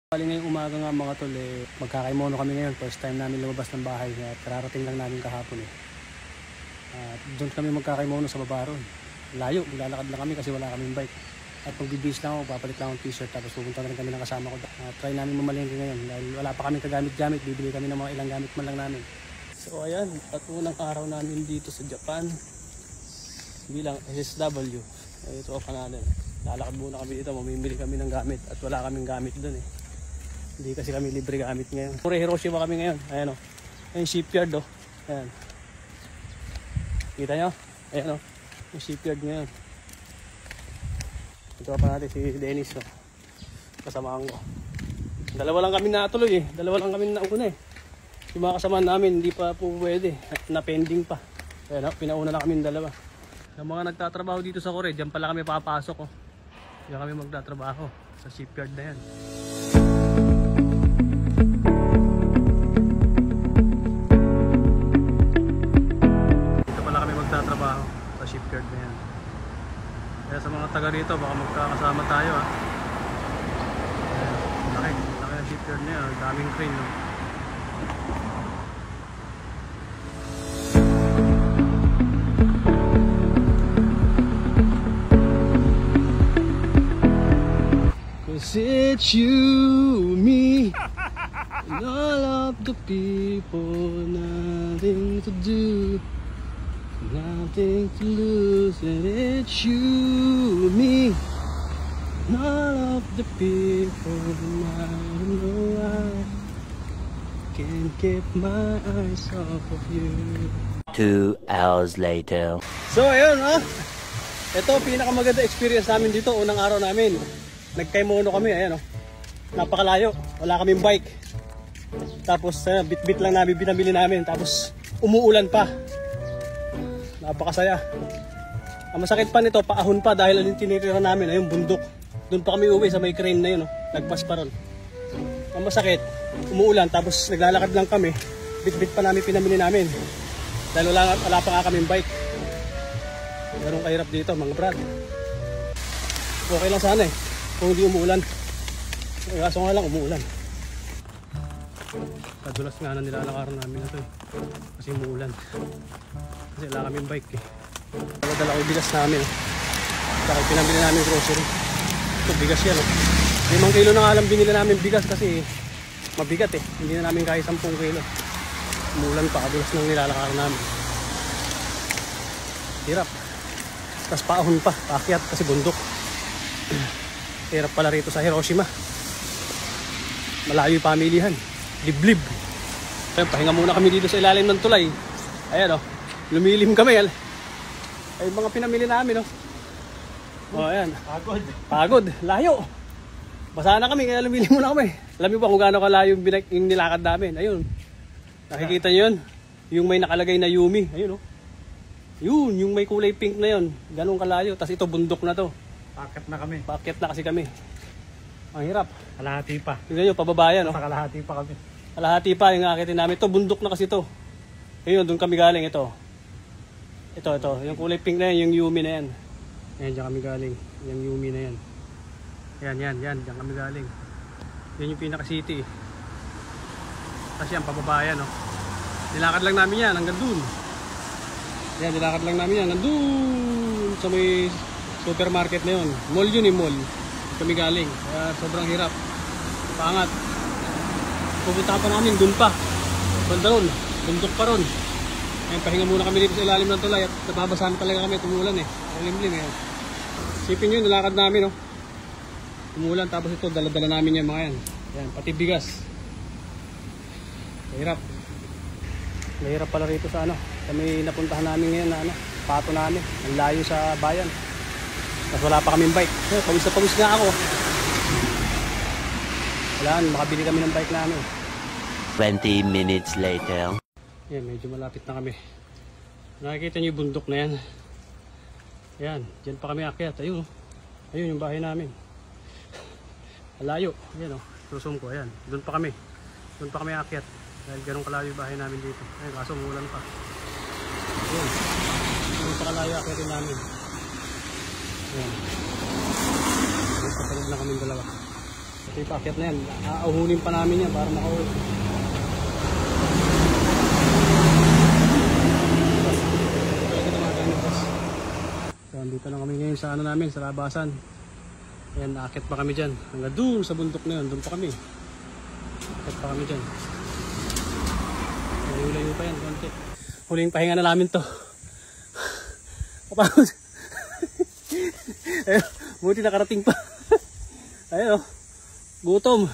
Bali ngayong umaga nga mga tol, magkakaimono kami ngayon. First time namin lumabas ng bahay at kararating lang namin kahapon At doon kami magkakaimono sa baba ron. Layo, maglalakad lang kami kasi wala kaming bike. At magbibis lang ako, papalit lang akong t-shirt tapos pupunta na rin kami ng kasama ko. Try namin mamalengke ngayon dahil wala pa kami kagamit-gamit, bibili kami ng mga ilang gamit man lang namin. So ayan, at unang araw namin dito sa Japan bilang SSW. Ito ako natin. Lalakad muna kami dito, mamimili kami ng gamit at wala kaming gamit doon Hindi kasi kami libre gamit ngayon. Puro Hiroshima kami ngayon. Ayan o. Ayan shipyard o. Ayan. Kita nyo? Ayan o. Yung shipyard ngayon. Ito pa natin si Dennis o. Kasamaan ko. Dalawa lang kami natuloy Dalawa lang kami nauna Yung mga kasama namin hindi pa po pwede. Na pending pa. Ayan o. Pinauna na kami dalawa. Yung mga nagtatrabaho dito sa Korea, dyan pala kami papasok o. Diyan kami magtatrabaho. Sa shipyard na yan. Trabaho sa shipyard na yan. Kaya sa mga taga rito baka magkakasama tayo laki ang shipyard na yan, daming crane Cause it's you, me and all of the people, nothing to do, nothing to lose, and it's you, me, and all of the people. I don't know why can't keep my eyes off of you. 2 hours later. So ayun ito pinakamaganda experience namin dito. Unang araw namin nagkaimono kami. Ayan napakalayo, wala kaming bike. Tapos bit-bit lang namin binabili namin. Tapos umuulan pa. Napakasaya. Ang masakit pa nito, paahon pa dahil yung tinitira namin ay yung bundok. Doon pa kami uwi sa may crane na yun, nagpas pa ron. Ang masakit, umuulan tapos naglalakad lang kami. Bit-bit pa namin pinamili namin. Dahil wala pa nga kaming bike. Ganun kahirap dito mga brad. Okay lang sana kung hindi umuulan. Kaso nga lang umuulan. Kadulas nga na nilalakaran namin na ito kasi umuulan. Kasi wala kaming bike Dala ko yung bigas namin Saka pinamili namin grocery. Ito bigas yan 5 kilo na nga lang binili namin bigas kasi mabigat hindi na namin kaya 10 kilo. Umulan pa, kadulas nang nilalakaran namin. Hirap. Tapos paahon pa, paakyat kasi bundok. Hirap pala rito sa Hiroshima. Malayo yung pamilihan. Liblib. Ayun, pahinga muna kami dito sa ilalim ng tulay. Ayan lumilim kami. Ay mga pinamili namin ayan. Pagod. Layo. Basa na kami kaya lumilim muna kami. Alam niyo ba kung gaano kalayo yung nilakad namin? Ayun. Nakikita niyo yun? Yung may nakalagay na Yumi. Ayun Yun, yung may kulay pink na yun. Ganun kalayo. Tapos ito bundok na to. Paakyat na kami. Paakyat na kasi kami. Ang hirap. Kalahati pa. Tingnan nyo, pababayan Kalahati pa kami. Kalahati pa yung akitin namin. Ito, bundok na kasi to. Ayun, doon kami galing. Ito. Yung kulay pink na yan, yung Yumi na yan. Ayan, dyan kami galing. Yung Yumi na yan. Yan. Dyan kami galing. Yan yung pinaka-city. Kasi yan, pababayan Nilakad lang namin yan hanggang dun. Yan, nilakad lang namin yan hanggang dun sa may supermarket na yun. Mall yun mall. Kami galing. Kaya sobrang hirap. Pangat. Pupunta pa namin dun pa. Banda ron. Bundok pa ron. Ayun, pahinga muna kami dito sa ilalim ng tulay at nababasahan talaga kami. Tumulan Limlim Sipin yun, nilakad namin Tumulan tapos ito, dala-dala namin yung mga yan. Yan, pati bigas. Mahirap. Mahirap pala rito sa Kami napuntahan namin ngayon na pato namin. Ang layo sa bayan. Tapos wala pa kaming bike. Pawis na pawis nga ako. Wala, makabili kami ng bike namin. 20 minutes later. Yan, medyo malapit na kami. Nakikita niyo yung bundok na yan. Yan, dyan pa kami akyat. Ayun yung bahay namin. Malayo. Yan susum ko. Ayan, doon pa kami. Doon pa kami akyat. Dahil ganun kalayo yung bahay namin dito. Ayun, kaso umulan pa. Ayun. Doon pa kalayo akyatin namin. Ayan. Kapalog na kaming dalawa. Ito yung paakyat na yan. Auhunin pa namin yan para makauwi. So, dito lang kami ngayon sa ano namin, sa labasan. Ayan, naakyat pa kami dyan. Hanggang doon sa bundok na yun, doon pa kami. Naakyat pa kami dyan. Layo-layo pa yan, konti. Huling pahinga na namin to. Kapagod. Ayun, buti nakarating pa. Ayun, gutom.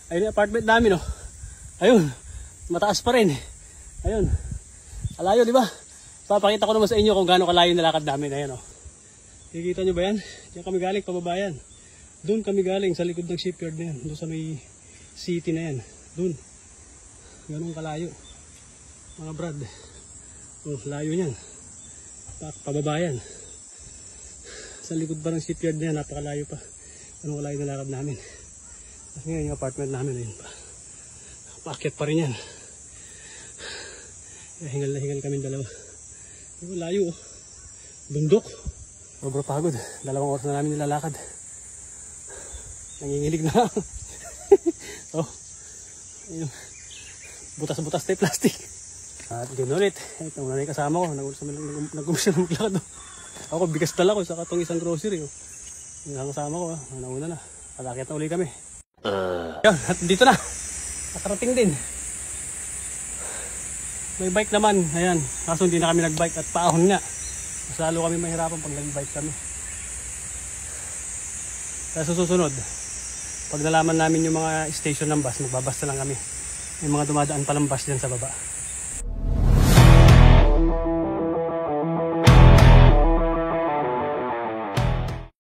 Ayun yung apartment namin, oh. Ayun, mataas pa rin. Ayun, alayo, di ba? Papakita ko naman sa inyo kung gaano kalayo nalakad namin. Ayun, oh. Kikita nyo ba yan? Diyan kami galing, pababa yan. Doon kami galing, sa likod ng shipyard na yan. Doon sa may city na yan. Doon. Ganun kalayo. Mga brad. Oh, layo niyan. Pababa yan. Sa likod pa ng shipyard na yan, napakalayo pa. Ganun kalayo nalakad namin. Tapos ngayon yung apartment namin, ayun pa. Paakyat pa rin yan. Hingal na hingal kami dalawa. Layo, oh. Bundok. Sobrang pagod. 2 oras na namin nilalakad. Nanginginig na. Oh. Ayun. Butas-butas tayo plastic. At gano'n ulit. Ito na yung kasama ko. Nag-umpisa na maglakad. Ako bigas dala ko sa katong isang grocery. Yung kasama ko. Nauna na. Palakyat na ulit kami. Yan. At dito na. Nakarating din. May bike naman. Ayan. Kaso hindi na kami nag-bike at paahon nga. Mas lalo kami mahirapan pag nag-bike kami. Kaya susunod, pag nalaman namin yung mga station ng bus, magbabas na lang kami. May mga dumadaan palang bus dyan sa baba.